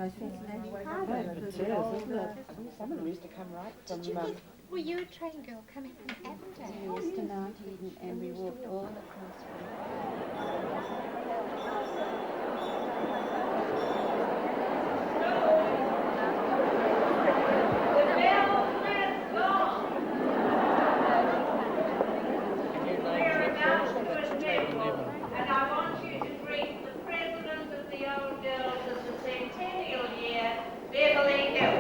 Some of them used to come right from... Were you a train girl coming from Avondale? We used to Mount Eden and we walked all across. And I want you to greet the president of the old girls of the Centennial year, Beverly Hill.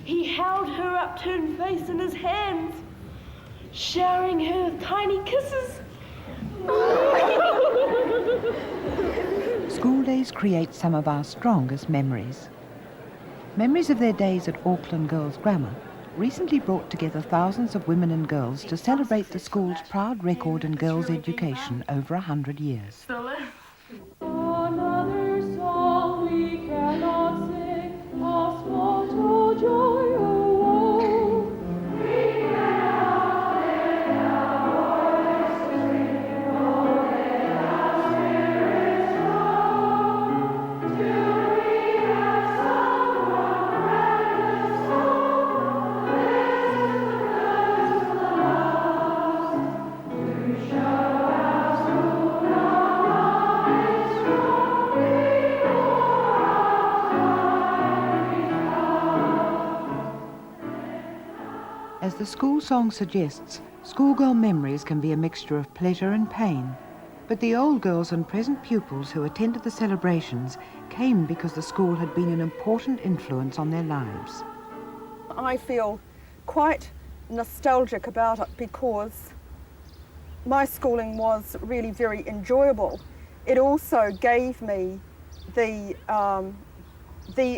He held her upturned face in his hands, showering her with tiny kisses. School days create some of our strongest memories. Memories of their days at Auckland Girls' Grammar recently brought together thousands of women and girls to celebrate the school's proud record in girls' education over 100 years. Another song we cannot sing, a small to joy or woe. We cannot lift our voices, we won't let our spirits grow, till we have someone precious song, listen the loves, to show our school As the school song suggests, schoolgirl memories can be a mixture of pleasure and pain. But the old girls and present pupils who attended the celebrations came because the school had been an important influence on their lives. I feel quite nostalgic about it because my schooling was really very enjoyable. It also gave me the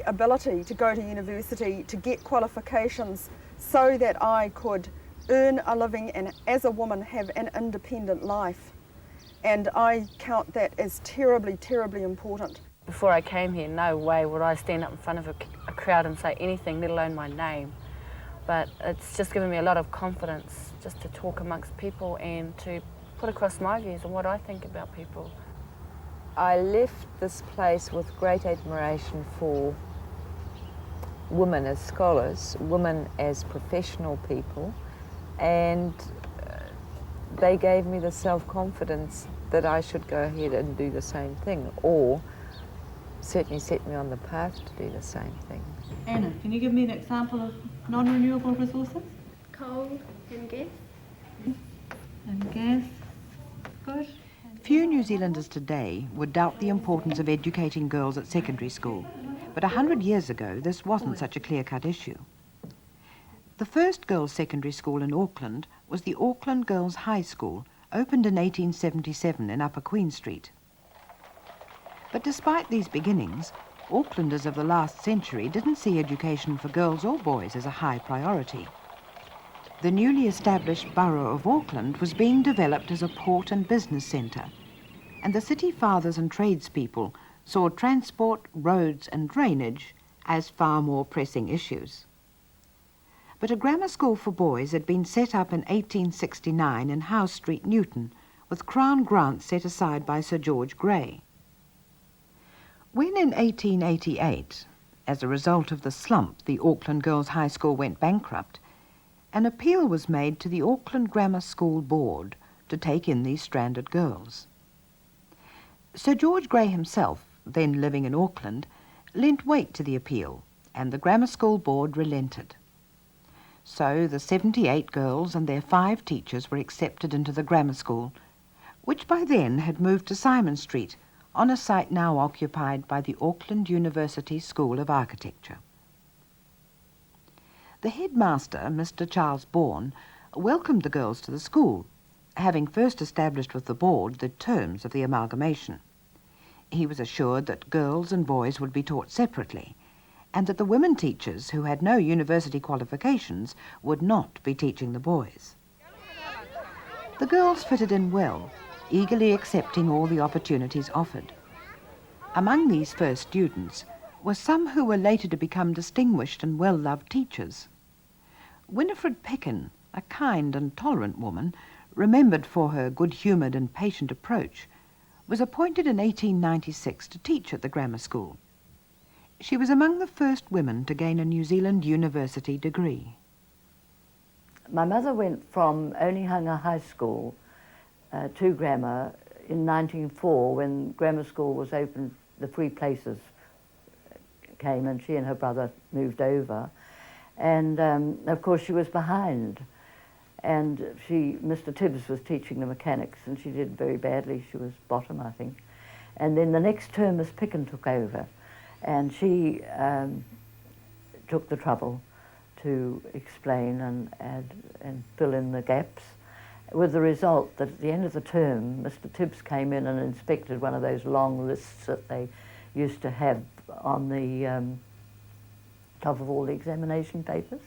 ability to go to university, to get qualifications so that I could earn a living and as a woman have an independent life. And I count that as terribly, terribly important. Before I came here, no way would I stand up in front of a crowd and say anything, let alone my name. But it's just given me a lot of confidence just to talk amongst people and to put across my views and what I think about people. I left this place with great admiration for women as scholars, women as professional people, and they gave me the self-confidence that I should go ahead and do the same thing, or certainly set me on the path to do the same thing. Anna, can you give me an example of non-renewable resources? Coal and gas. And gas. Good. Few New Zealanders today would doubt the importance of educating girls at secondary school, but 100 years ago this wasn't such a clear-cut issue. The first girls' secondary school in Auckland was the Auckland Girls' High School, opened in 1877 in Upper Queen Street. But despite these beginnings, Aucklanders of the last century didn't see education for girls or boys as a high priority. The newly established borough of Auckland was being developed as a port and business centre, and the city fathers and tradespeople saw transport, roads and drainage as far more pressing issues. But a grammar school for boys had been set up in 1869 in House Street, Newton, with Crown grants set aside by Sir George Grey. When in 1888, as a result of the slump, the Auckland Girls' High School went bankrupt, an appeal was made to the Auckland Grammar School Board to take in these stranded girls. Sir George Grey himself, then living in Auckland, lent weight to the appeal, and the Grammar School Board relented. So the 78 girls and their 5 teachers were accepted into the grammar school, which by then had moved to Simon Street, on a site now occupied by the Auckland University School of Architecture. The headmaster, Mr. Charles Bourne, welcomed the girls to the school, having first established with the board the terms of the amalgamation. He was assured that girls and boys would be taught separately, and that the women teachers, who had no university qualifications, would not be teaching the boys. The girls fitted in well, eagerly accepting all the opportunities offered. Among these first students were some who were later to become distinguished and well-loved teachers. Winifred Picken, a kind and tolerant woman, remembered for her good-humoured and patient approach, was appointed in 1896 to teach at the grammar school. She was among the first women to gain a New Zealand university degree. My mother went from Onehunga High School to grammar in 1904 when grammar school was opened. The free places came and she and her brother moved over. And of course she was behind. And Mr. Tibbs was teaching the mechanics and she did very badly. She was bottom, I think. And then the next term Miss Picken took over and she took the trouble to explain and fill in the gaps, with the result that at the end of the term, Mr. Tibbs came in and inspected one of those long lists that they used to have on the top of all the examination papers.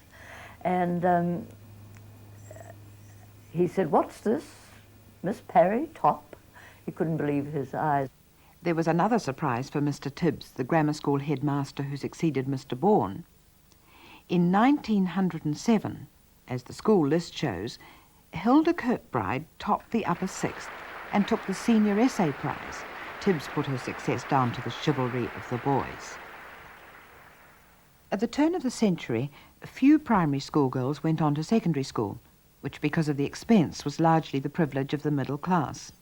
And he said, "What's this? Miss Parry, top?" He couldn't believe his eyes. There was another surprise for Mr. Tibbs, the grammar school headmaster who succeeded Mr. Bourne. In 1907, as the school list shows, Hilda Kirkbride topped the upper sixth and took the senior essay prize. Tibbs put her success down to the chivalry of the boys. At the turn of the century, few primary school girls went on to secondary school, which because of the expense was largely the privilege of the middle class.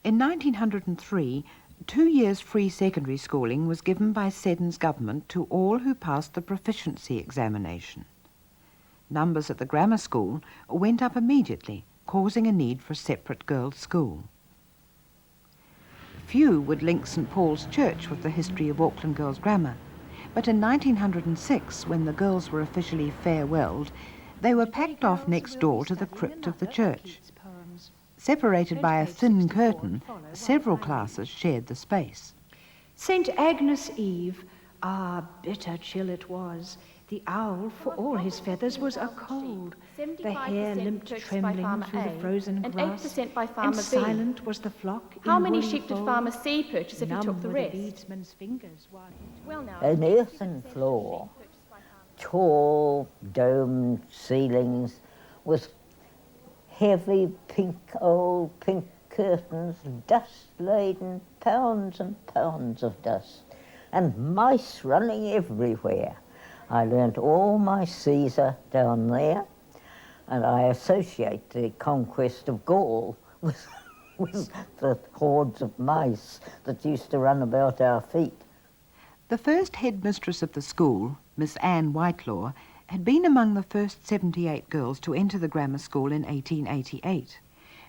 In 1903, 2 years free secondary schooling was given by Seddon's government to all who passed the proficiency examination. Numbers at the grammar school went up immediately, causing a need for a separate girls' school. Few would link St. Paul's Church with the history of Auckland girls' grammar, but in 1906, when the girls were officially farewelled, they were packed off next door to the crypt of the church. Separated by a thin curtain, several classes shared the space. St. Agnes Eve, bitter chill it was. The owl, for all his feathers, was a cold. The hare limped trembling through the frozen grass, 8% by Farmer and B. silent was the flock. How many sheep did Farmer C purchase if he took the rest? An earthen floor, tall domed ceilings with heavy old pink curtains, dust-laden, pounds and pounds of dust, and mice running everywhere. I learnt all my Caesar down there, and I associate the conquest of Gaul with the hordes of mice that used to run about our feet. The first headmistress of the school, Miss Anne Whitelaw, had been among the first 78 girls to enter the grammar school in 1888.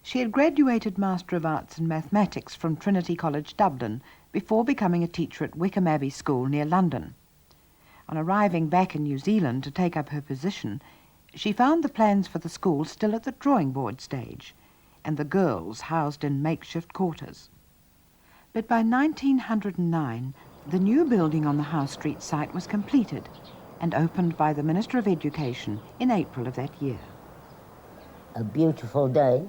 She had graduated Master of Arts in Mathematics from Trinity College, Dublin, before becoming a teacher at Wickham Abbey School near London. On arriving back in New Zealand to take up her position, she found the plans for the school still at the drawing board stage, and the girls housed in makeshift quarters. But by 1909, the new building on the House Street site was completed and opened by the Minister of Education in April of that year. A beautiful day,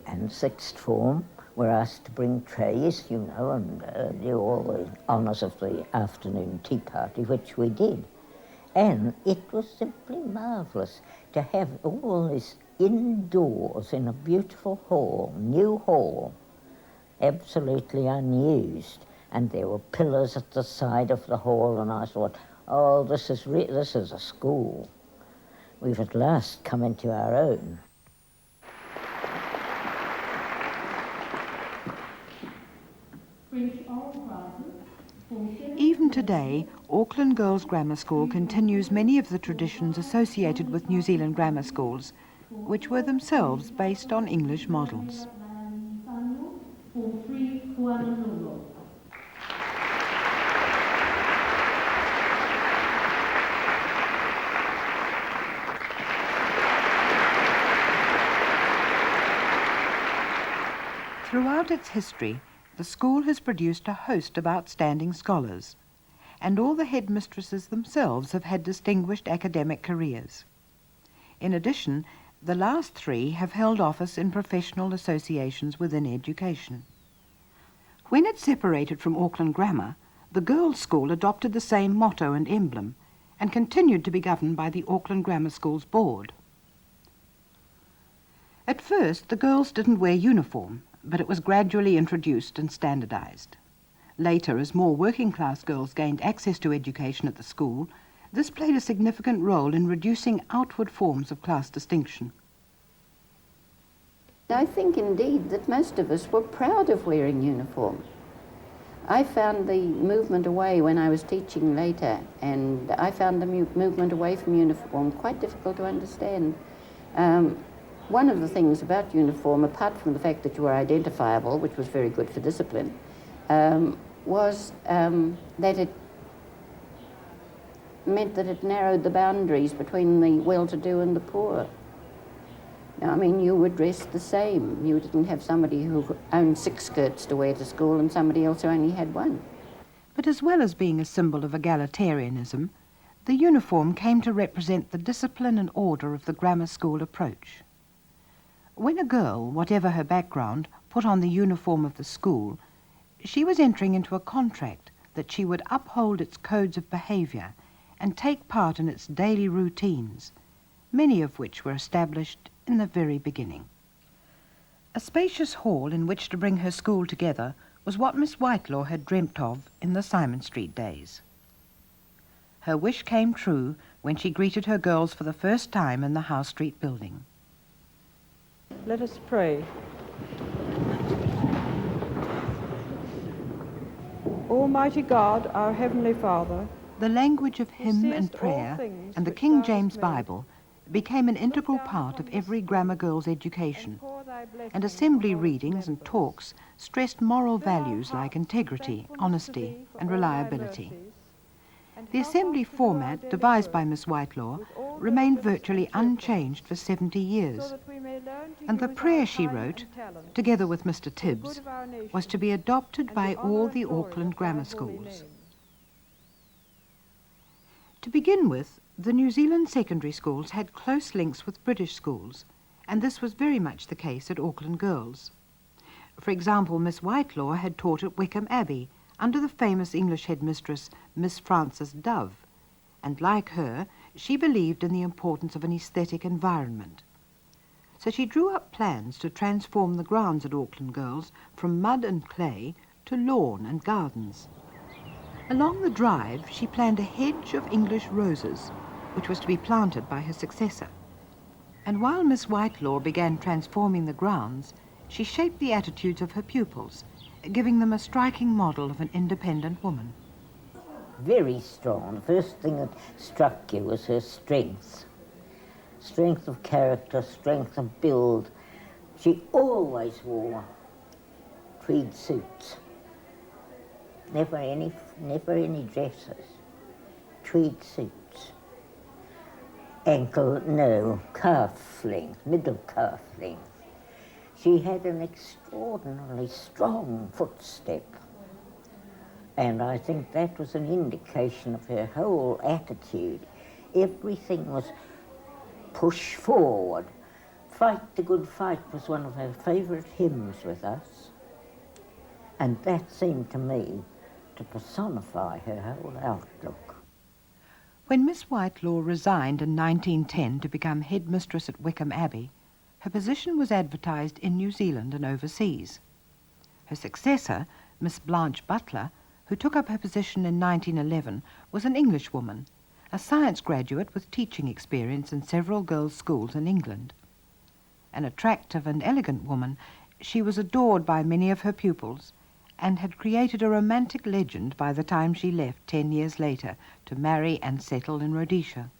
and sixth form were asked to bring trays, and do all the honours of the afternoon tea party, which we did. And it was simply marvellous to have all this indoors in a beautiful hall, new hall, absolutely unused. And there were pillars at the side of the hall, and I thought, oh, this is a school. We've at last come into our own. Even today, Auckland Girls Grammar School continues many of the traditions associated with New Zealand grammar schools, which were themselves based on English models. Form 3 Throughout its history, the school has produced a host of outstanding scholars, and all the headmistresses themselves have had distinguished academic careers. In addition, the last three have held office in professional associations within education. When it separated from Auckland Grammar, the girls' school adopted the same motto and emblem and continued to be governed by the Auckland Grammar School's board. At first, the girls didn't wear uniform, but it was gradually introduced and standardized. Later, as more working-class girls gained access to education at the school, this played a significant role in reducing outward forms of class distinction. I think indeed that most of us were proud of wearing uniform. I found the movement away when I was teaching later, and I found the movement away from uniform quite difficult to understand. One of the things about uniform, apart from the fact that you were identifiable, which was very good for discipline, was that it meant that it narrowed the boundaries between the well-to-do and the poor. Now, I mean, you were dressed the same. You didn't have somebody who owned 6 skirts to wear to school and somebody else who only had 1. But as well as being a symbol of egalitarianism, the uniform came to represent the discipline and order of the grammar school approach. When a girl, whatever her background, put on the uniform of the school, she was entering into a contract that she would uphold its codes of behaviour and take part in its daily routines, many of which were established in the very beginning. A spacious hall in which to bring her school together was what Miss Whitelaw had dreamt of in the Simon Street days. Her wish came true when she greeted her girls for the first time in the Howe Street building. Let us pray. Almighty God, our Heavenly Father, the language of hymn and prayer and the King James Bible became an integral part of every grammar girl's education, and assembly readings and talks stressed moral values like integrity, honesty, and reliability. The assembly format, devised by Miss Whitelaw, remained virtually unchanged for 70 years, and the prayer she wrote, together with Mr. Tibbs, was to be adopted by all the Auckland grammar schools. To begin with, the New Zealand secondary schools had close links with British schools, and this was very much the case at Auckland Girls. For example, Miss Whitelaw had taught at Wickham Abbey under the famous English headmistress Miss Frances Dove, and like her, she believed in the importance of an aesthetic environment. So she drew up plans to transform the grounds at Auckland Girls from mud and clay to lawn and gardens. Along the drive, she planned a hedge of English roses, which was to be planted by her successor. And while Miss Whitelaw began transforming the grounds, she shaped the attitudes of her pupils, giving them a striking model of an independent woman. Very strong. The first thing that struck you was her strength. Strength of character, strength of build. She always wore tweed suits. Never any dresses. Tweed suits. Calf length, middle calf length. She had an extraordinarily strong footstep. And I think that was an indication of her whole attitude. Everything was push forward. Fight the good fight was one of her favourite hymns with us. And that seemed to me to personify her whole outlook. When Miss Whitelaw resigned in 1910 to become headmistress at Wickham Abbey, her position was advertised in New Zealand and overseas. Her successor, Miss Blanche Butler, who took up her position in 1911, was an Englishwoman, a science graduate with teaching experience in several girls' schools in England. An attractive and elegant woman, she was adored by many of her pupils and had created a romantic legend by the time she left 10 years later to marry and settle in Rhodesia.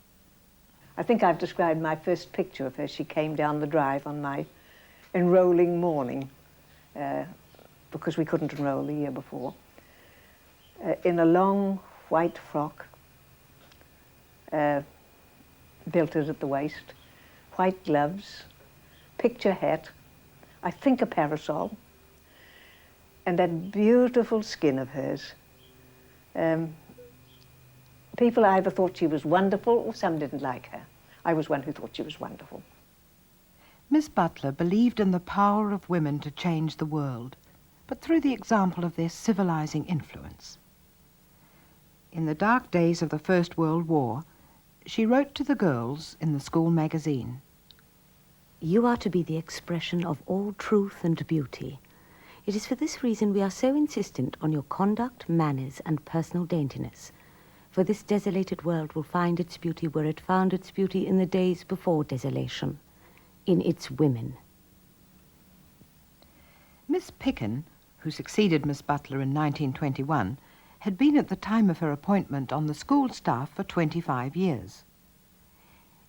I think I've described my first picture of her. She came down the drive on my enrolling morning. because we couldn't enroll the year before, in a long white frock, belted at the waist, white gloves, picture hat, I think a parasol, and that beautiful skin of hers. People either thought she was wonderful or some didn't like her. I was one who thought she was wonderful. Miss Butler believed in the power of women to change the world, but through the example of their civilizing influence. In the dark days of the First World War, she wrote to the girls in the school magazine, "You are to be the expression of all truth and beauty. It is for this reason we are so insistent on your conduct, manners, and personal daintiness. For this desolated world will find its beauty where it found its beauty in the days before desolation, in its women." Miss Picken, who succeeded Miss Butler in 1921, had been at the time of her appointment on the school staff for 25 years.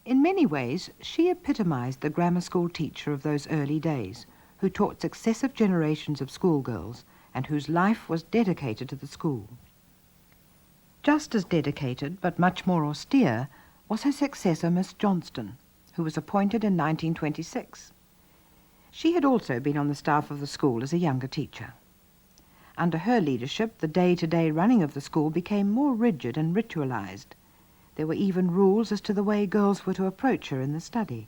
In many ways, she epitomized the grammar school teacher of those early days, who taught successive generations of schoolgirls and whose life was dedicated to the school. Just as dedicated, but much more austere, was her successor, Miss Johnston, who was appointed in 1926. She had also been on the staff of the school as a younger teacher. Under her leadership, the day-to-day running of the school became more rigid and ritualized. There were even rules as to the way girls were to approach her in the study.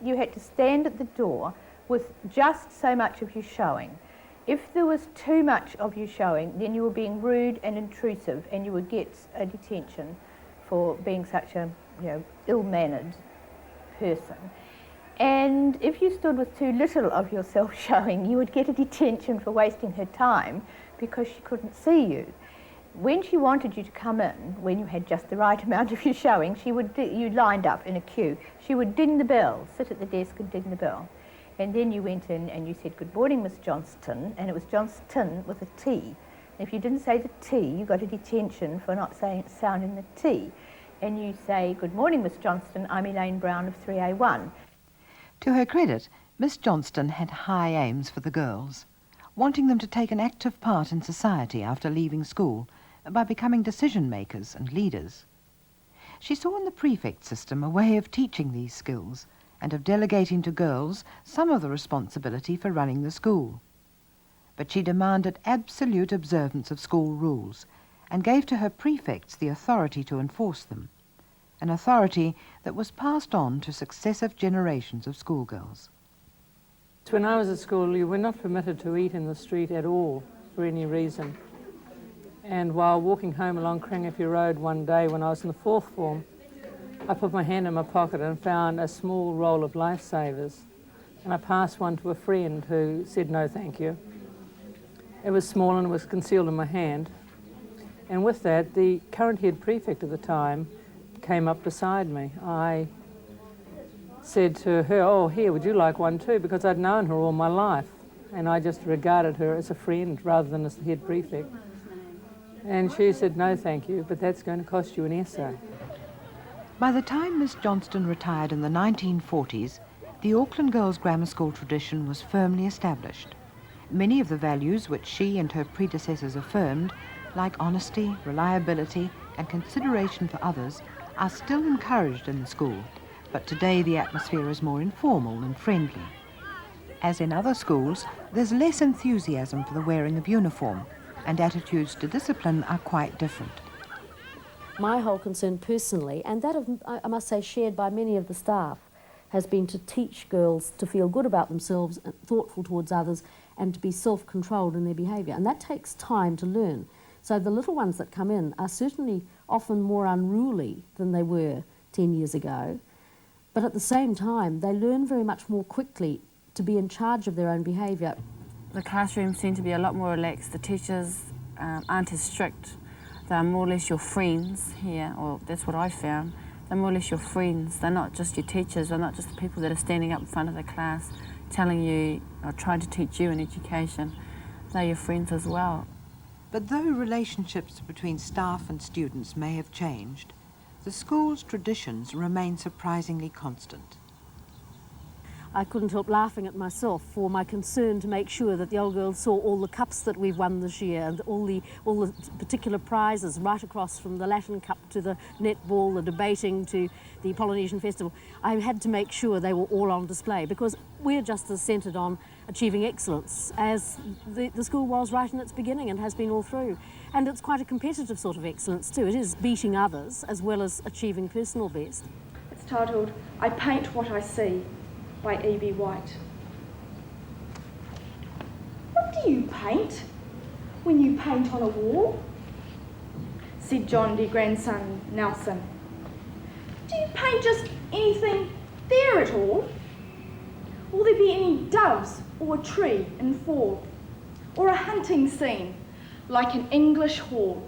You had to stand at the door with just so much of you showing. If there was too much of you showing, then you were being rude and intrusive, and you would get a detention for being such a, ill-mannered person. And if you stood with too little of yourself showing, you would get a detention for wasting her time because she couldn't see you. When she wanted you to come in, when you had just the right amount of you showing, you lined up in a queue. She would ding the bell, sit at the desk and ding the bell. And then you went in and you said, "Good morning, Miss Johnston," and it was Johnston with a T. And if you didn't say the T, you got a detention for not sounding the T. And you say, "Good morning, Miss Johnston, I'm Elaine Brown of 3A1. To her credit, Miss Johnston had high aims for the girls, wanting them to take an active part in society after leaving school by becoming decision-makers and leaders. She saw in the prefect system a way of teaching these skills and of delegating to girls some of the responsibility for running the school. But she demanded absolute observance of school rules and gave to her prefects the authority to enforce them, an authority that was passed on to successive generations of schoolgirls. When I was at school, you were not permitted to eat in the street at all for any reason. And while walking home along Crangapi Road one day when I was in the fourth form, I put my hand in my pocket and found a small roll of lifesavers. And I passed one to a friend who said, "No, thank you." It was small and it was concealed in my hand. And with that, the current head prefect at the time came up beside me. I said to her, "Oh, here, would you like one too?" Because I'd known her all my life. And I just regarded her as a friend rather than as the head prefect. And she said, "No, thank you, but that's going to cost you an essay." By the time Miss Johnston retired in the 1940s, the Auckland Girls' Grammar School tradition was firmly established. Many of the values which she and her predecessors affirmed, like honesty, reliability, and consideration for others, are still encouraged in the school, but today the atmosphere is more informal and friendly. As in other schools, there's less enthusiasm for the wearing of uniform, and attitudes to discipline are quite different. My whole concern personally, and that of, I must say, shared by many of the staff, has been to teach girls to feel good about themselves, thoughtful towards others, and to be self-controlled in their behaviour. And that takes time to learn. So the little ones that come in are certainly often more unruly than they were 10 years ago. But at the same time, they learn very much more quickly to be in charge of their own behaviour. The classrooms seem to be a lot more relaxed. The teachers aren't as strict. They're more or less your friends here, or that's what I found. They're more or less your friends. They're not just your teachers. They're not just the people that are standing up in front of the class telling you or trying to teach you an education. They're your friends as well. But though relationships between staff and students may have changed, the school's traditions remain surprisingly constant. I couldn't help laughing at myself for my concern to make sure that the old girls saw all the cups that we've won this year and all the particular prizes right across from the Latin Cup to the netball, the debating to the Polynesian Festival. I had to make sure they were all on display because we're just as centred on achieving excellence as the school was right in its beginning and has been all through. And it's quite a competitive sort of excellence too. It is beating others as well as achieving personal best. It's titled, I Paint What I See, by E.B. White. What do you paint when you paint on a wall? Said John, their grandson, Nelson. Do you paint just anything there at all? Will there be any doves or a tree in fall? Or a hunting scene, like an English hall?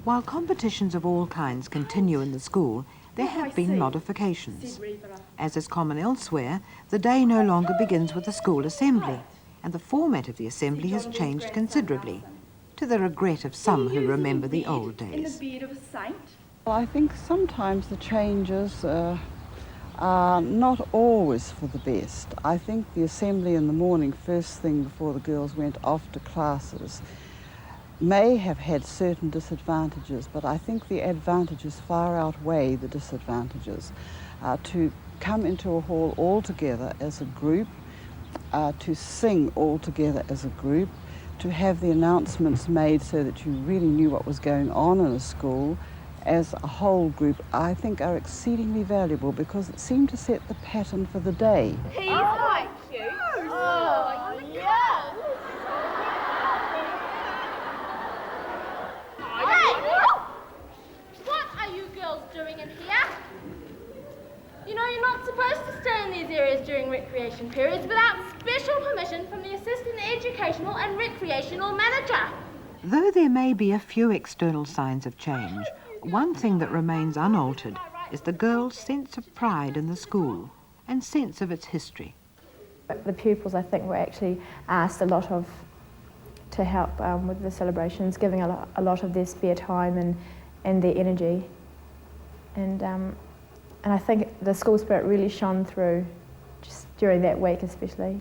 While competitions of all kinds continue in the school, there have been modifications. As is common elsewhere, the day no longer begins with the school assembly, and the format of the assembly has changed considerably, to the regret of some who remember the old days. In the bed of a saint? Well, I think sometimes the changes are not always for the best. I think the assembly in the morning, first thing before the girls went off to classes, may have had certain disadvantages, but I think the advantages far outweigh the disadvantages. To come into a hall all together as a group, to sing all together as a group, to have the announcements made so that you really knew what was going on in a school as a whole group, I think are exceedingly valuable because it seemed to set the pattern for the day. He's quite cute. Oh, yeah. What are you girls doing in here? You know, you're not supposed to stay in these areas during recreation periods without special permission from the Assistant Educational and Recreational Manager. Though there may be a few external signs of change, one thing that remains unaltered is the girls' sense of pride in the school and sense of its history. The pupils, I think, were actually asked a lot of to help with the celebrations, giving a lot of their spare time and their energy. And I think the school spirit really shone through just during that week especially.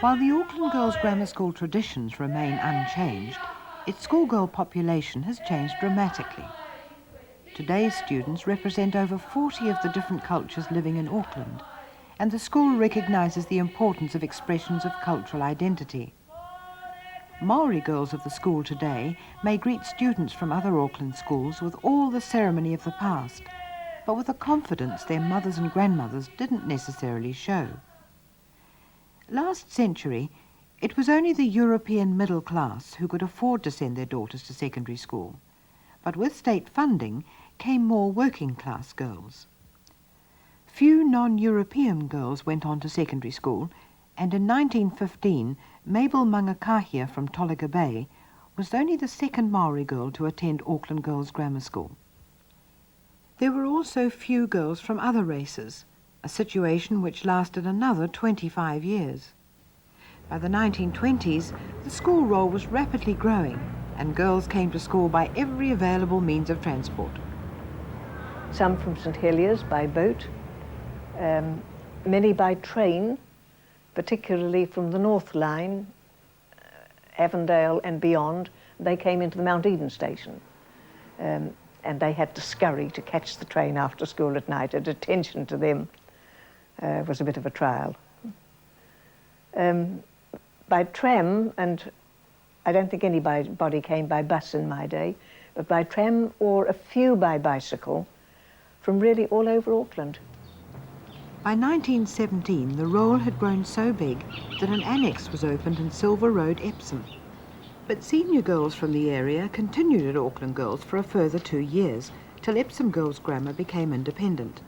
While the Auckland Girls' Grammar School traditions remain unchanged, its schoolgirl population has changed dramatically. Today's students represent over 40 of the different cultures living in Auckland, and the school recognises the importance of expressions of cultural identity. Maori girls of the school today may greet students from other Auckland schools with all the ceremony of the past, but with a confidence their mothers and grandmothers didn't necessarily show. Last century, it was only the European middle class who could afford to send their daughters to secondary school, but with state funding came more working class girls. Few non-European girls went on to secondary school, and in 1915, Mabel Mangakahia from Tolaga Bay was only the second Maori girl to attend Auckland Girls' Grammar School. There were also few girls from other races, a situation which lasted another 25 years. By the 1920s, the school roll was rapidly growing, and girls came to school by every available means of transport. Some from St Heliers by boat, many by train, particularly from the North Line, Avondale and beyond. They came into the Mount Eden station, and they had to scurry to catch the train after school at night. A detention to them was a bit of a trial. By tram, and I don't think anybody came by bus in my day, but by tram or a few by bicycle from really all over Auckland. By 1917, the roll had grown so big that an annex was opened in Silver Road, Epsom. But senior girls from the area continued at Auckland Girls for a further 2 years, till Epsom Girls' Grammar became independent.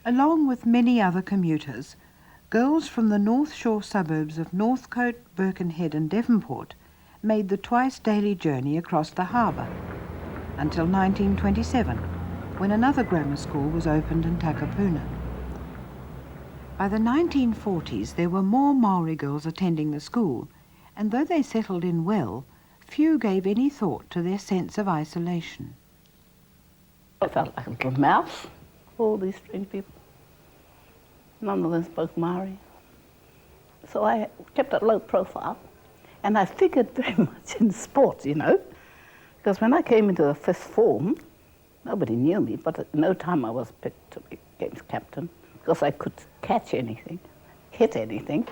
Along with many other commuters, girls from the North Shore suburbs of Northcote, Birkenhead and Devonport made the twice-daily journey across the harbour until 1927, when another grammar school was opened in Takapuna. By the 1940s, there were more Maori girls attending the school, and though they settled in well, few gave any thought to their sense of isolation. I felt like a little mouse, all these strange people. None of them spoke Maori. So I kept a low profile, and I figured very much in sport, you know, because when I came into the fifth form, nobody knew me, but at no time I was picked to be games captain, because I could catch anything, hit anything,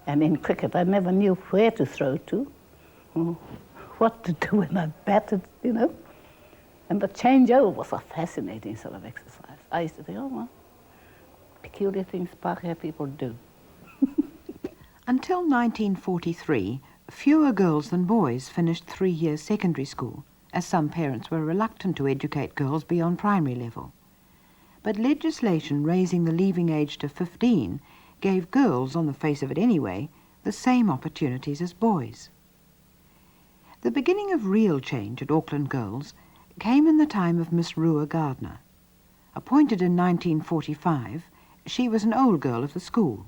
and in cricket I never knew where to throw to, or what to do when I batted, you know. And the changeover was a fascinating sort of exercise. I used to think, oh well, peculiar things Pākehā people do. Until 1943, fewer girls than boys finished 3-year secondary school, as some parents were reluctant to educate girls beyond primary level. But legislation raising the leaving age to 15 gave girls, on the face of it anyway, the same opportunities as boys. The beginning of real change at Auckland Girls came in the time of Miss Rua Gardner. Appointed in 1945, she was an old girl of the school.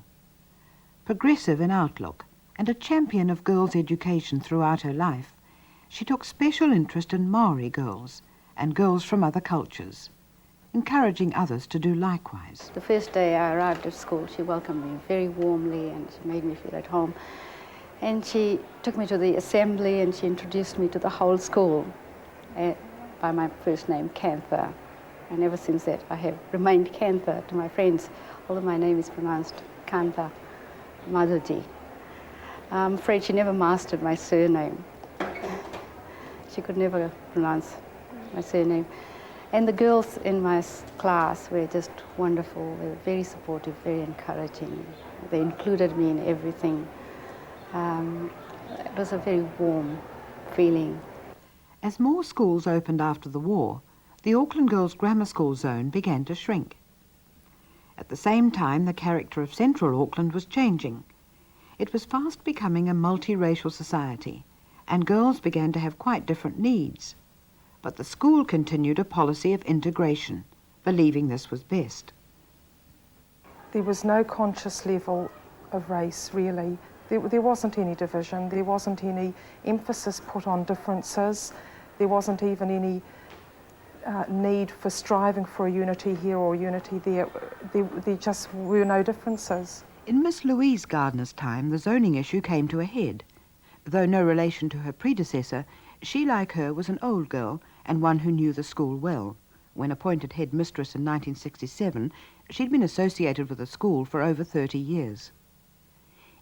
Progressive in outlook and a champion of girls' education throughout her life, she took special interest in Maori girls and girls from other cultures, encouraging others to do likewise. The first day I arrived at school, she welcomed me very warmly and she made me feel at home. And she took me to the assembly and she introduced me to the whole school by my first name, Cantha. And ever since that, I have remained Cantha to my friends, although my name is pronounced Kantha Madhuji. I'm afraid she never mastered my surname. She could never pronounce my surname. And the girls in my class were just wonderful. They were very supportive, very encouraging. They included me in everything. It was a very warm feeling. As more schools opened after the war, the Auckland Girls' Grammar School zone began to shrink. At the same time, the character of Central Auckland was changing. It was fast becoming a multiracial society, and girls began to have quite different needs. But the school continued a policy of integration, believing this was best. There was no conscious level of race, really. There wasn't any division, there wasn't any emphasis put on differences, there wasn't even any need for striving for a unity here or unity there. There just were no differences. In Miss Louise Gardner's time, the zoning issue came to a head. Though no relation to her predecessor, she, like her, was an old girl and one who knew the school well. When appointed head mistress in 1967, she'd been associated with the school for over 30 years.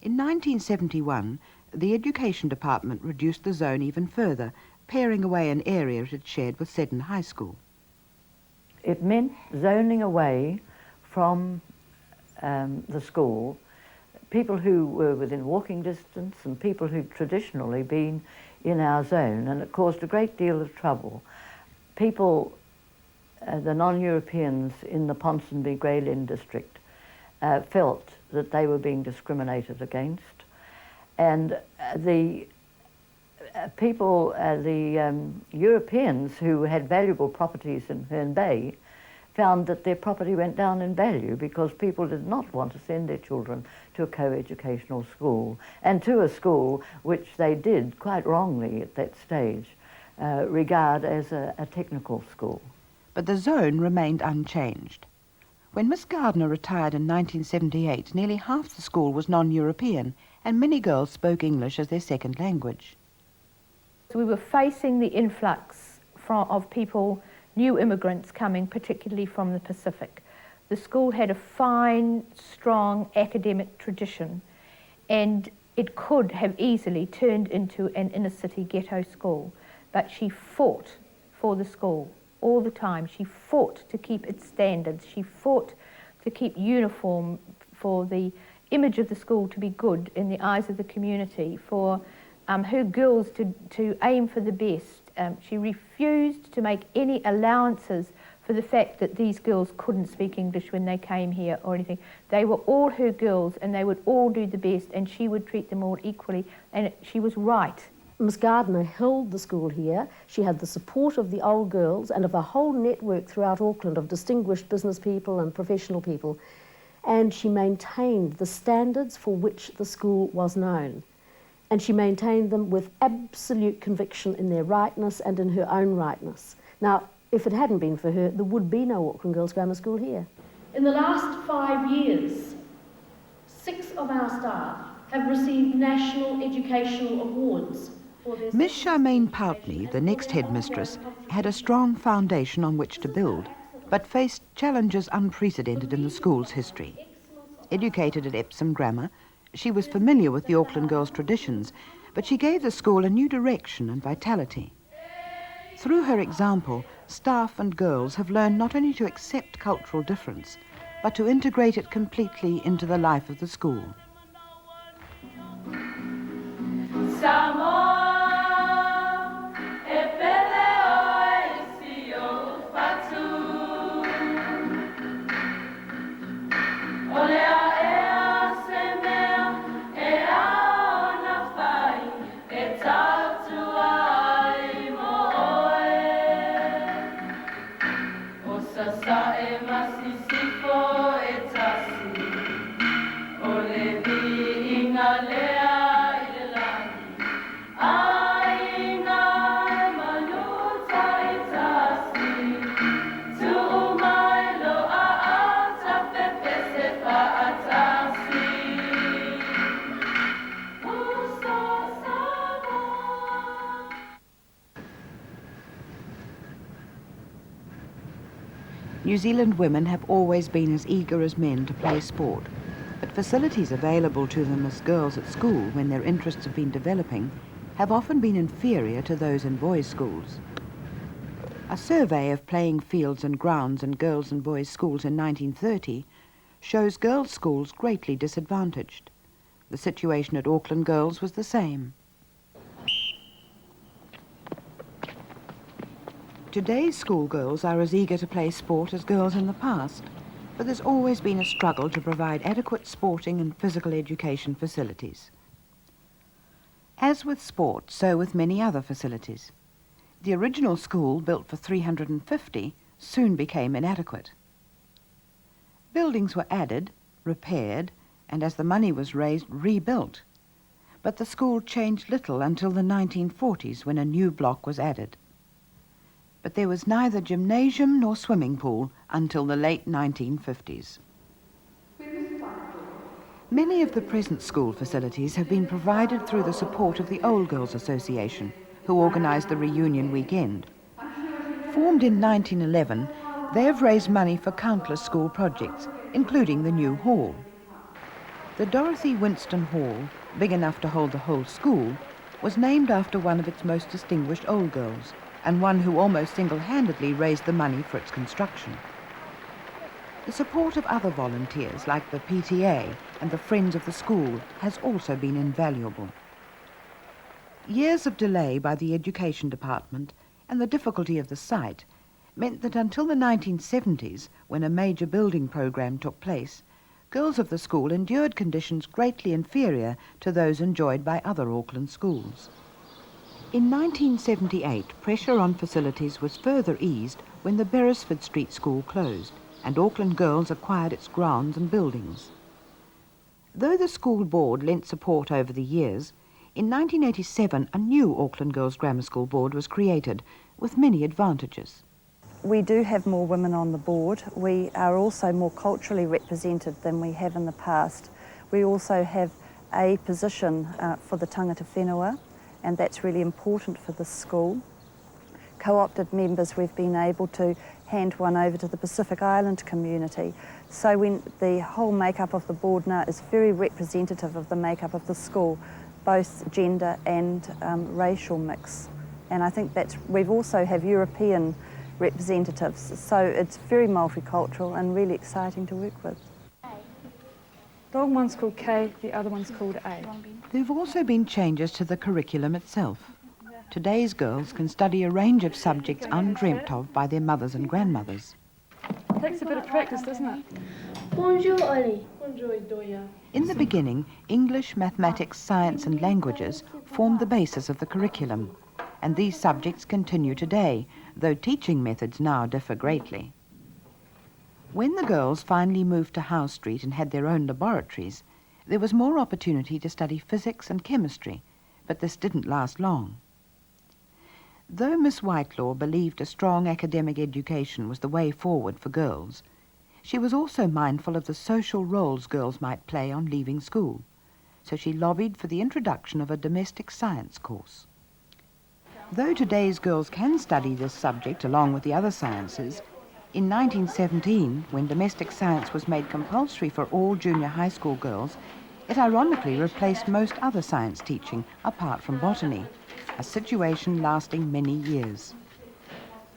In 1971, the Education Department reduced the zone even further, paring away an area it had shared with Seddon High School. It meant zoning away from the school people who were within walking distance and people who'd traditionally been in our zone, and it caused a great deal of trouble. People, the non-Europeans in the Ponsonby Greyland district, felt that they were being discriminated against, and the people, the Europeans who had valuable properties in Herne Bay found that their property went down in value because people did not want to send their children to a co-educational school, and to a school which they did, quite wrongly at that stage, regard as a technical school. But the zone remained unchanged. When Miss Gardner retired in 1978, nearly half the school was non-European, and many girls spoke English as their second language. We were facing the influx of people, new immigrants coming, particularly from the Pacific. The school had a fine, strong academic tradition, and it could have easily turned into an inner-city ghetto school, but she fought for the school all the time. She fought to keep its standards. She fought to keep uniform, for the image of the school to be good in the eyes of the community, for her girls to aim for the best. She refused to make any allowances for the fact that these girls couldn't speak English when they came here or anything. They were all her girls and they would all do the best and she would treat them all equally, and she was right. Miss Gardner held the school here. She had the support of the old girls and of the whole network throughout Auckland of distinguished business people and professional people. And she maintained the standards for which the school was known. And she maintained them with absolute conviction in their rightness and in her own rightness. Now, if it hadn't been for her, there would be no Auckland Girls Grammar School here. In the last 5 years, 6 of our staff have received national educational awards. Miss Charmaine Parkney, the next headmistress, had a strong foundation on which to build, but faced challenges unprecedented in the school's history. Educated at Epsom Grammar, she was familiar with the Auckland girls' traditions, but she gave the school a new direction and vitality. Through her example, staff and girls have learned not only to accept cultural difference, but to integrate it completely into the life of the school. New Zealand women have always been as eager as men to play sport, but facilities available to them as girls at school when their interests have been developing have often been inferior to those in boys' schools. A survey of playing fields and grounds in girls' and boys' schools in 1930 shows girls' schools greatly disadvantaged. The situation at Auckland Girls was the same. Today's schoolgirls are as eager to play sport as girls in the past, but there's always been a struggle to provide adequate sporting and physical education facilities. As with sport, so with many other facilities. The original school, built for 350, soon became inadequate. Buildings were added, repaired, and as the money was raised, rebuilt. But the school changed little until the 1940s, when a new block was added. But there was neither gymnasium nor swimming pool until the late 1950s. Many of the present school facilities have been provided through the support of the Old Girls Association, who organised the reunion weekend. Formed in 1911, they have raised money for countless school projects, including the new hall. The Dorothy Winston Hall, big enough to hold the whole school, was named after one of its most distinguished old girls, and one who almost single-handedly raised the money for its construction. The support of other volunteers like the PTA and the Friends of the School has also been invaluable. Years of delay by the Education Department and the difficulty of the site meant that until the 1970s, when a major building program took place, girls of the school endured conditions greatly inferior to those enjoyed by other Auckland schools. In 1978, pressure on facilities was further eased when the Beresford Street School closed and Auckland Girls acquired its grounds and buildings. Though the school board lent support over the years, in 1987 a new Auckland Girls Grammar School board was created with many advantages. We do have more women on the board. We are also more culturally represented than we have in the past. We also have a position for the tangata whenua, and that's really important for the school. Co-opted members, we've been able to hand one over to the Pacific Island community. So when the whole makeup of the board now is very representative of the makeup of the school, both gender and racial mix. And I think we also have European representatives, so it's very multicultural and really exciting to work with. The one's called K, the other one's called A. There have also been changes to the curriculum itself. Today's girls can study a range of subjects undreamt of by their mothers and grandmothers. It takes a bit of practice, doesn't it? Bonjour, Ollie. Bonjour, Doya. In the beginning, English, mathematics, science and languages formed the basis of the curriculum, and these subjects continue today, though teaching methods now differ greatly. When the girls finally moved to Howe Street and had their own laboratories, there was more opportunity to study physics and chemistry, but this didn't last long. Though Miss Whitelaw believed a strong academic education was the way forward for girls, she was also mindful of the social roles girls might play on leaving school, so she lobbied for the introduction of a domestic science course. Though today's girls can study this subject along with the other sciences, in 1917, when domestic science was made compulsory for all junior high school girls, it ironically replaced most other science teaching apart from botany, a situation lasting many years.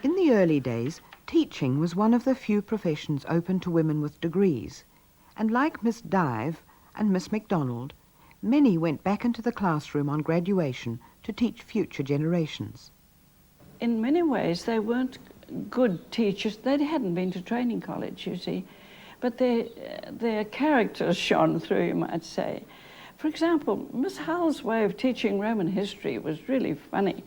In the early days, teaching was one of the few professions open to women with degrees, and like Miss Dive and Miss MacDonald, many went back into the classroom on graduation to teach future generations. In many ways, they weren't good teachers. They hadn't been to training college, you see, but their characters shone through, you might say. For example, Miss Hull's way of teaching Roman history was really funny.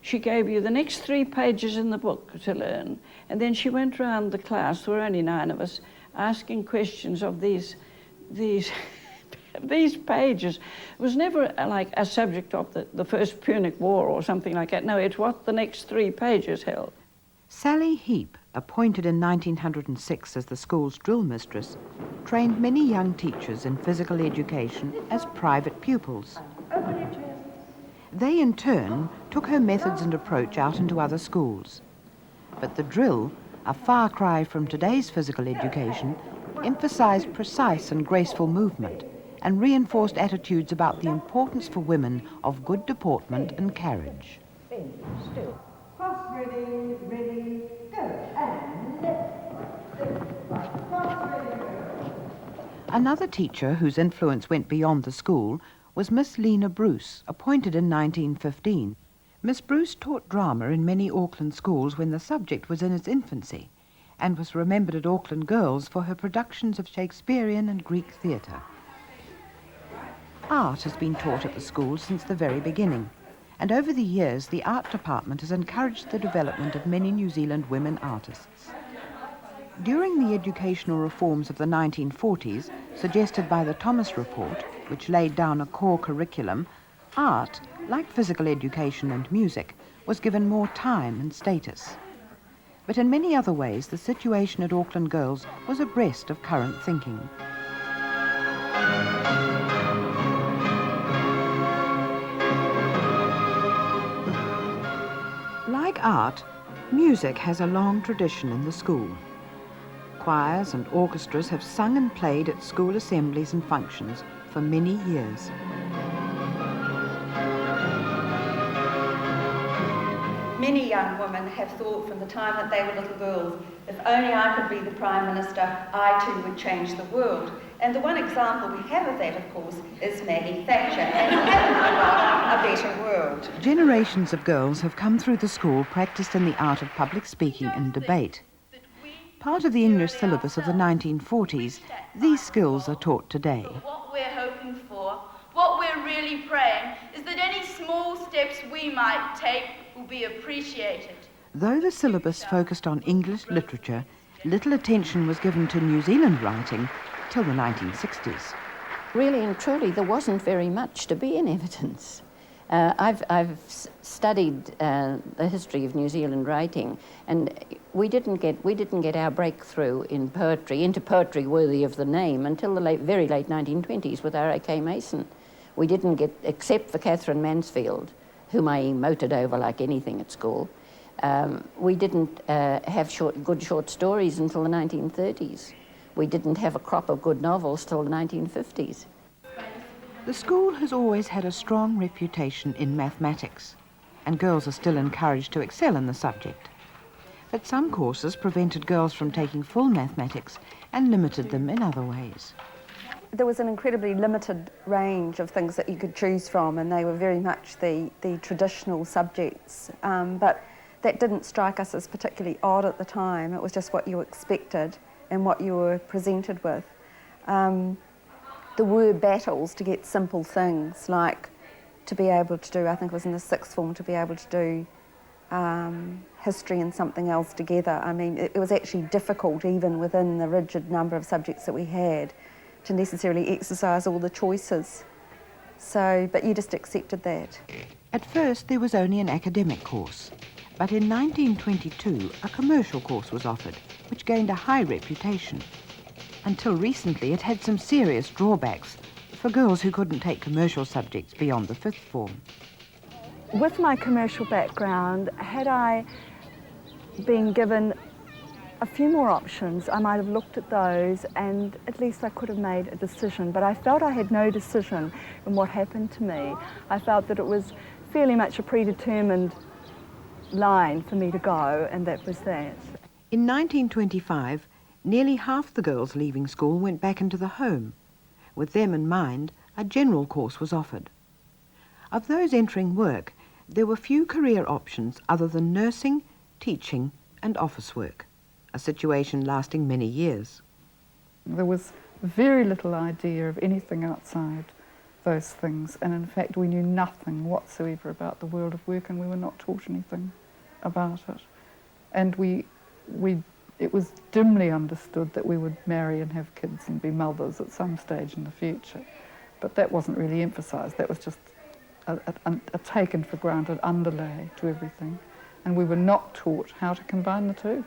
She gave you the next 3 pages in the book to learn, and then she went around the class, there were only 9 of us, asking questions of these pages. It was never like a subject of the First Punic War or something like that. No, it's what the next 3 pages held. Sally Heap, appointed in 1906 as the school's drill mistress, trained many young teachers in physical education as private pupils. They, in turn, took her methods and approach out into other schools. But the drill, a far cry from today's physical education, emphasized precise and graceful movement and reinforced attitudes about the importance for women of good deportment and carriage. Still. Cross, ready, go. And left, cross, ready, go. Another teacher whose influence went beyond the school was Miss Lena Bruce, appointed in 1915. Miss Bruce taught drama in many Auckland schools when the subject was in its infancy, and was remembered at Auckland Girls for her productions of Shakespearean and Greek theatre. Art has been taught at the school since the very beginning, and over the years the art department has encouraged the development of many New Zealand women artists. During the educational reforms of the 1940s, suggested by the Thomas Report, which laid down a core curriculum, art, like physical education and music, was given more time and status. But in many other ways, the situation at Auckland Girls was abreast of current thinking. Like art, music has a long tradition in the school. Choirs and orchestras have sung and played at school assemblies and functions for many years. Many young women have thought from the time that they were little girls, if only I could be the Prime Minister, I too would change the world. And the one example we have of that, of course, is Maggie Thatcher, and we haven't got a better world. Generations of girls have come through the school practiced in the art of public speaking and debate. Part of the English syllabus of the 1940s, these skills are taught today. What we're hoping for, what we're really praying, is that any small steps we might take will be appreciated. Though the syllabus focused on English literature, little attention was given to New Zealand writing till the 1960s. Really and truly, there wasn't very much to be in evidence. I've studied the history of New Zealand writing, and we didn't get our breakthrough in poetry, into poetry worthy of the name, until the very late 1920s with R.A.K. Mason. We didn't get, except for Catherine Mansfield, whom I emoted over like anything at school. We didn't have good short stories until the 1930s. We didn't have a crop of good novels till the 1950s. The school has always had a strong reputation in mathematics, and girls are still encouraged to excel in the subject. But some courses prevented girls from taking full mathematics and limited them in other ways. There was an incredibly limited range of things that you could choose from, and they were very much the traditional subjects. But that didn't strike us as particularly odd at the time. It was just what you expected and what you were presented with. There were battles to get simple things, like to be able to do, I think it was in the sixth form, to be able to do history and something else together. I mean, it was actually difficult, even within the rigid number of subjects that we had, to necessarily exercise all the choices. So, but you just accepted that. At first, there was only an academic course, but in 1922, a commercial course was offered, which gained a high reputation. Until recently, it had some serious drawbacks for girls who couldn't take commercial subjects beyond the fifth form. With my commercial background, had I been given a few more options, I might have looked at those and at least I could have made a decision. But I felt I had no decision in what happened to me. I felt that it was fairly much a predetermined line for me to go, and that was that. In 1925, nearly half the girls leaving school went back into the home. With them in mind, a general course was offered. Of those entering work, there were few career options other than nursing, teaching and office work, a situation lasting many years. There was very little idea of anything outside those things, and in fact we knew nothing whatsoever about the world of work, and we were not taught anything about it. And it was dimly understood that we would marry and have kids and be mothers at some stage in the future, but that wasn't really emphasised. That was just a taken for granted underlay to everything, and we were not taught how to combine the two.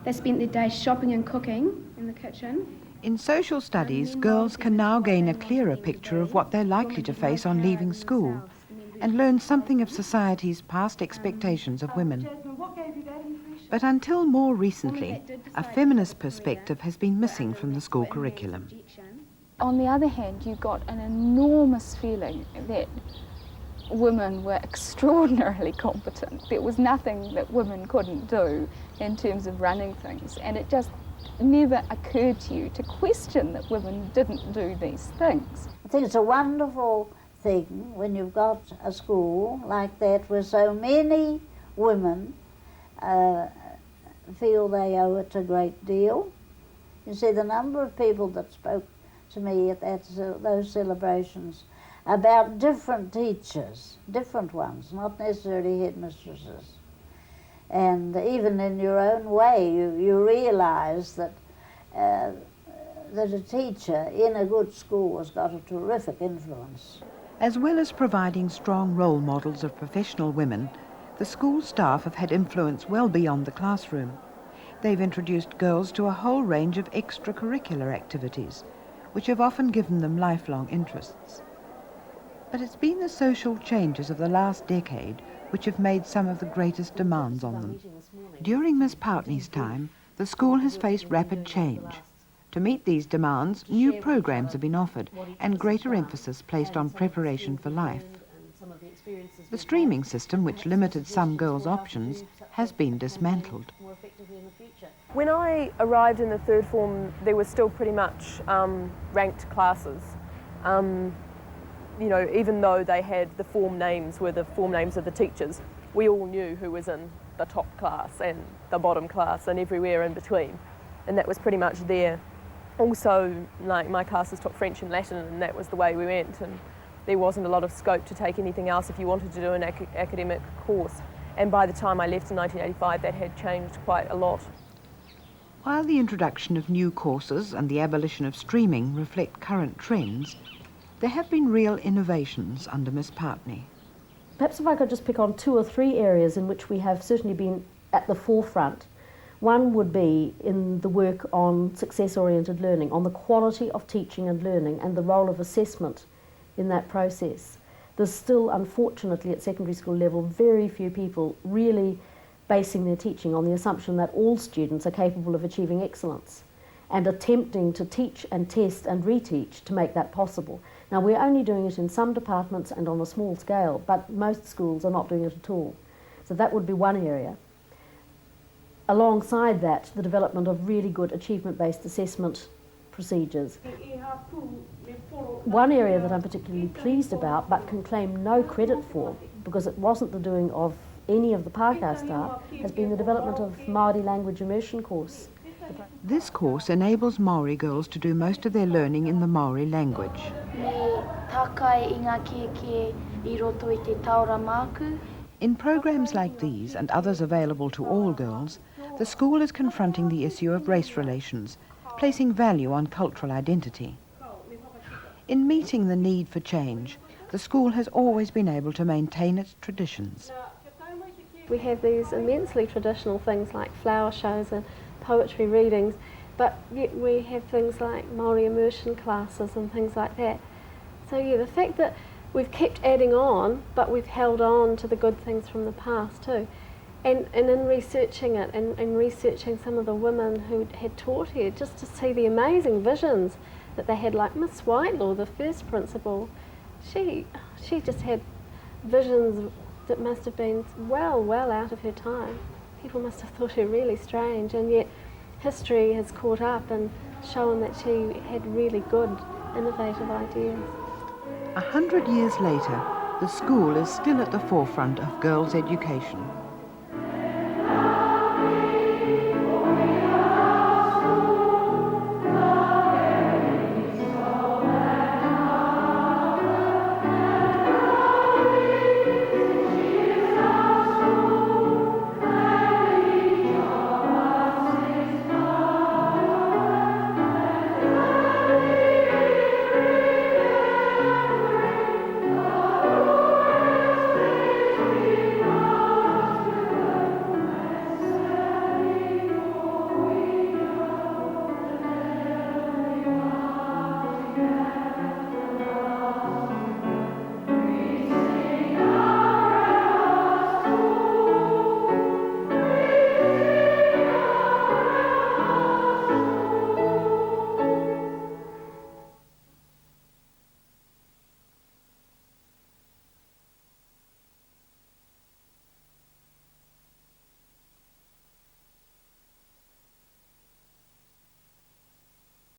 They spent their days shopping and cooking in the kitchen. In social studies, girls can now gain a clearer picture of what they're likely to face on leaving school and learn something of society's past expectations of women. But until more recently, a feminist perspective has been missing from the school curriculum. On the other hand, you got an enormous feeling that women were extraordinarily competent. There was nothing that women couldn't do in terms of running things, and it just never occurred to you to question that women didn't do these things. I think it's a wonderful thing when you've got a school like that where so many women feel they owe it a great deal. You see, the number of people that spoke to me at those celebrations about different teachers, different ones, not necessarily headmistresses. And even in your own way, you realise that a teacher in a good school has got a terrific influence. As well as providing strong role models of professional women, the school staff have had influence well beyond the classroom. They've introduced girls to a whole range of extracurricular activities, which have often given them lifelong interests. But it's been the social changes of the last decade which have made some of the greatest demands on them. During Miss Parkney's time, the school has faced rapid change. To meet these demands, new programs have been offered and greater emphasis placed on preparation for life. The streaming system, which limited some girls' options, has been dismantled. When I arrived in the third form, there were still pretty much ranked classes. You know, even though they had the form names were the form names of the teachers, we all knew who was in the top class and the bottom class and everywhere in between. And that was pretty much there. Also, like, my classes taught French and Latin, and that was the way we went. And there wasn't a lot of scope to take anything else if you wanted to do an academic course. And by the time I left in 1985, that had changed quite a lot. While the introduction of new courses and the abolition of streaming reflect current trends, there have been real innovations under Miss Parkney. Perhaps if I could just pick on 2 or 3 areas in which we have certainly been at the forefront. One would be in the work on success-oriented learning, on the quality of teaching and learning and the role of assessment in that process. There's still, unfortunately, at secondary school level, very few people really basing their teaching on the assumption that all students are capable of achieving excellence and attempting to teach and test and reteach to make that possible. Now, we're only doing it in some departments and on a small scale, but most schools are not doing it at all. So that would be one area. Alongside that, the development of really good achievement-based assessment procedures. One area that I'm particularly pleased about, but can claim no credit for, because it wasn't the doing of any of the Pākehā staff has been the development of Māori language immersion course. This course enables Maori girls to do most of their learning in the Maori language. In programs like these and others available to all girls, the school is confronting the issue of race relations, placing value on cultural identity. In meeting the need for change, the school has always been able to maintain its traditions. We have these immensely traditional things like flower shows and poetry readings, but yet we have things like Māori immersion classes and things like that. So yeah, the fact that we've kept adding on, but we've held on to the good things from the past too. And in researching it and researching some of the women who had taught here, just to see the amazing visions that they had, like Miss Whitelaw, the first principal, she just had visions that must have been well out of her time. People must have thought her really strange, and yet history has caught up and shown that she had really good, innovative ideas. 100 years later, the school is still at the forefront of girls' education.